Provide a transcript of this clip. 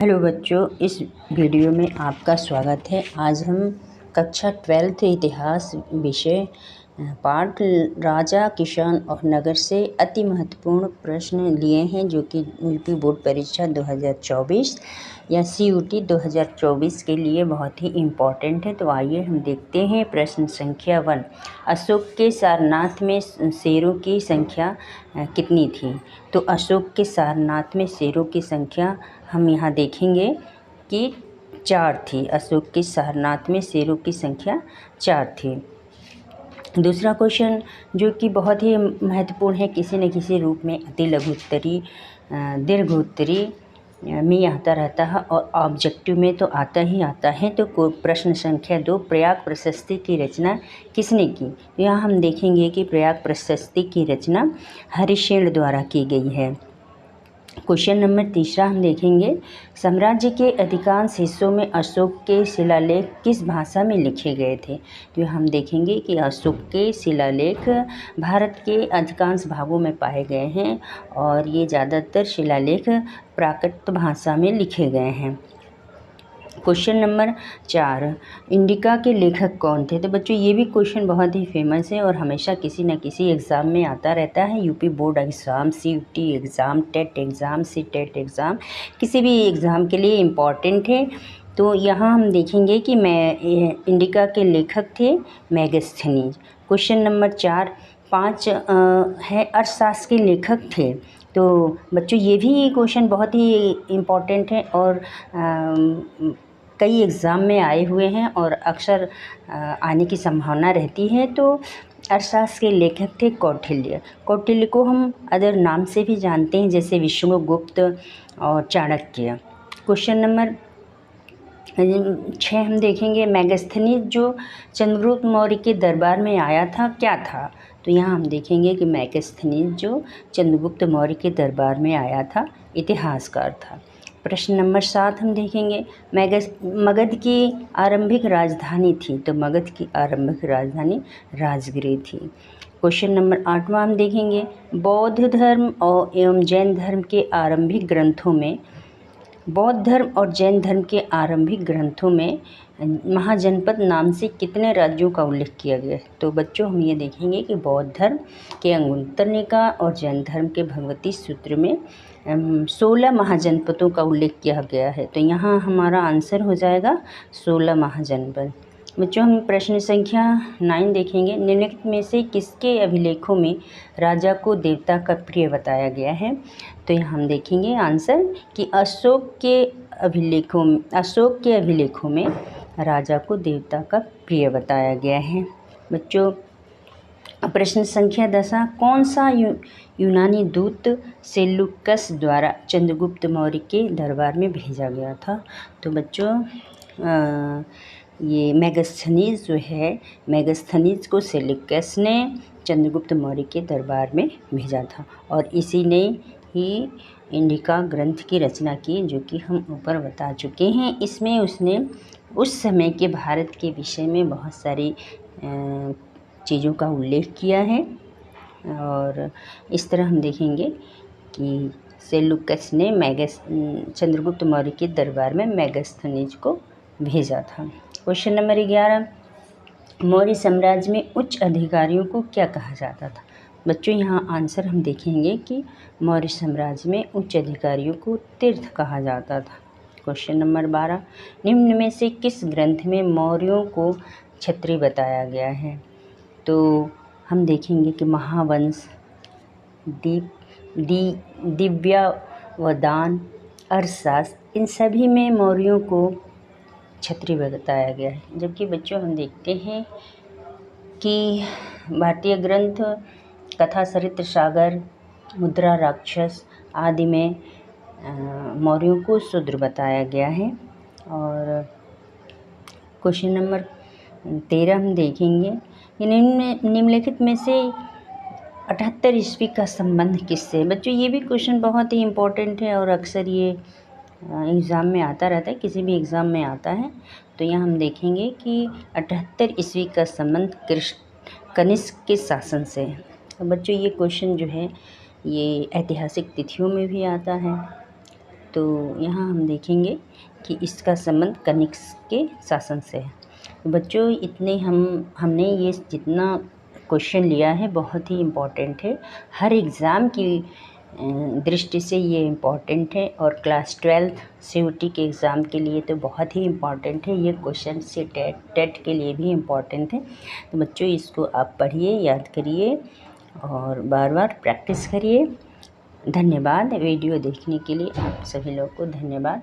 Hello बच्चों, इस video में आपका स्वागत है। आज हम कक्षा 12 इतिहास विषय पाठ राजा, किसान और नगर से अति महत्वपूर्ण प्रश्न लिए हैं, जो कि यूपी बोर्ड परीक्षा 2024 या CUT 2024 के लिए बहुत ही इम्पोर्टेंट है। तो आइए हम देखते हैं प्रश्न संख्या 1। अशोक के सारनाथ में शेरों की संख्या कितनी थी? तो अशोक के सारनाथ में शेरों की संख्या हम यहाँ देखेंगे कि 4 थी। अशोक के सारनाथ में शेरों की संख्या 4 थी। दूसरा क्वेश्चन जो कि बहुत ही महत्वपूर्ण है, किसी न किसी रूप में अति लघु उत्तरी, दीर्घ उत्तरी में आता रहता है और ऑब्जेक्टिव में तो आता ही आता है। तो प्रश्न संख्या 2, प्रयाग प्रशस्ति की रचना किसने की? यहाँ हम देखेंगे कि प्रयाग प्रशस्ति की रचना हरिश्चंद्र द्वारा की गई है। क्वेश्चन नंबर 3 हम देखेंगे, साम्राज्य के अधिकांश हिस्सों में अशोक के शिलालेख किस भाषा में लिखे गए थे? तो हम देखेंगे कि अशोक के शिलालेख भारत के अधिकांश भागों में पाए गए हैं और ये ज़्यादातर शिलालेख प्राकृत भाषा में लिखे गए हैं। क्वेश्चन नंबर 4, इंडिका के लेखक कौन थे? तो बच्चों ये भी क्वेश्चन बहुत ही फेमस है और हमेशा किसी न किसी एग्ज़ाम में आता रहता है। UP board exam, CUT exam, TET exam, CTET exam, किसी भी एग्ज़ाम के लिए इम्पॉर्टेंट है। तो यहाँ हम देखेंगे कि इंडिका के लेखक थे मेगास्थनीज। क्वेश्चन नंबर 4, 5 है अर्थशास्त्र के लेखक थे। तो बच्चों ये भी क्वेश्चन बहुत ही इम्पॉर्टेंट है और कई एग्ज़ाम में आए हुए हैं और अक्सर आने की संभावना रहती है। तो अर्थशास्त्र के लेखक थे कौटिल्य। कौटिल्य को हम अदर नाम से भी जानते हैं, जैसे विष्णुगुप्त और चाणक्य। क्वेश्चन नंबर 6 हम देखेंगे, मेगास्थनीज जो चंद्रगुप्त मौर्य के दरबार में आया था, क्या था? तो यहाँ हम देखेंगे कि मेगास्थनीज जो चंद्रगुप्त मौर्य के दरबार में आया था, इतिहासकार था। प्रश्न नंबर 7 हम देखेंगे, मगध की आरंभिक राजधानी थी। तो मगध की आरंभिक राजधानी राजगृह थी। क्वेश्चन नंबर 8 हम देखेंगे, बौद्ध धर्म और एवं जैन धर्म के आरंभिक ग्रंथों में महाजनपद नाम से कितने राज्यों का उल्लेख किया गया है? तो बच्चों हम ये देखेंगे कि बौद्ध धर्म के अंगुत्तर निकाय और जैन धर्म के भगवती सूत्र में 16 महाजनपदों का उल्लेख किया गया है। तो यहाँ हमारा आंसर हो जाएगा 16 महाजनपद। बच्चों हम प्रश्न संख्या 9 देखेंगे, निम्नलिखित में से किसके अभिलेखों में राजा को देवता का प्रिय बताया गया है? तो यहाँ हम देखेंगे आंसर कि अशोक के अभिलेखों में राजा को देवता का प्रिय बताया गया है। बच्चों प्रश्न संख्या 10, कौन सा यूनानी दूत सेल्यूकस द्वारा चंद्रगुप्त मौर्य के दरबार में भेजा गया था? तो बच्चों ये मेगास्थनीज जो है, मेगास्थनीज को सेल्यूकस ने चंद्रगुप्त मौर्य के दरबार में भेजा था और इसी ने ही इंडिका ग्रंथ की रचना की, जो कि हम ऊपर बता चुके हैं। इसमें उसने उस समय के भारत के विषय में बहुत सारी चीज़ों का उल्लेख किया है और इस तरह हम देखेंगे कि सेल्यूकस ने चंद्रगुप्त मौर्य के दरबार में मेगास्थनीज को भेजा था। क्वेश्चन नंबर 11, मौर्य साम्राज्य में उच्च अधिकारियों को क्या कहा जाता था? बच्चों यहाँ आंसर हम देखेंगे कि मौर्य साम्राज्य में उच्च अधिकारियों को तीर्थ कहा जाता था। क्वेश्चन नंबर 12, निम्न में से किस ग्रंथ में मौर्यों को क्षत्रिय बताया गया है? तो हम देखेंगे कि महावंश, दिव्यावदान, अर्थशास्त्र, इन सभी में मौर्यों को क्षत्रिय बताया गया है। जबकि बच्चों हम देखते हैं कि भारतीय ग्रंथ कथा चरित्र सागर, मुद्रा राक्षस आदि में मौर्यों को शूद्र बताया गया है। और क्वेश्चन नंबर 13 हम देखेंगे, निम्नलिखित में से 78 ईस्वी का संबंध किससे? बच्चों ये भी क्वेश्चन बहुत ही इम्पोर्टेंट है और अक्सर ये एग्ज़ाम में आता रहता है, किसी भी एग्ज़ाम में आता है। तो यहाँ हम देखेंगे कि 78 ईस्वी का संबंध कनिष्क के शासन से है। तो बच्चों ये क्वेश्चन जो है ये ऐतिहासिक तिथियों में भी आता है। तो यहाँ हम देखेंगे कि इसका संबंध कनिष्क के शासन से है। तो बच्चों इतने हमने ये जितना क्वेश्चन लिया है बहुत ही इम्पोर्टेंट है, हर एग्ज़ाम की दृष्टि से ये इम्पॉर्टेंट है, और क्लास 12 सीयूटी के एग्ज़ाम के लिए तो बहुत ही इम्पॉर्टेंट है ये क्वेश्चन, से टेट के लिए भी इम्पॉर्टेंट है। तो बच्चों इसको आप पढ़िए, याद करिए और बार बार प्रैक्टिस करिए। धन्यवाद वीडियो देखने के लिए, आप सभी लोग को धन्यवाद।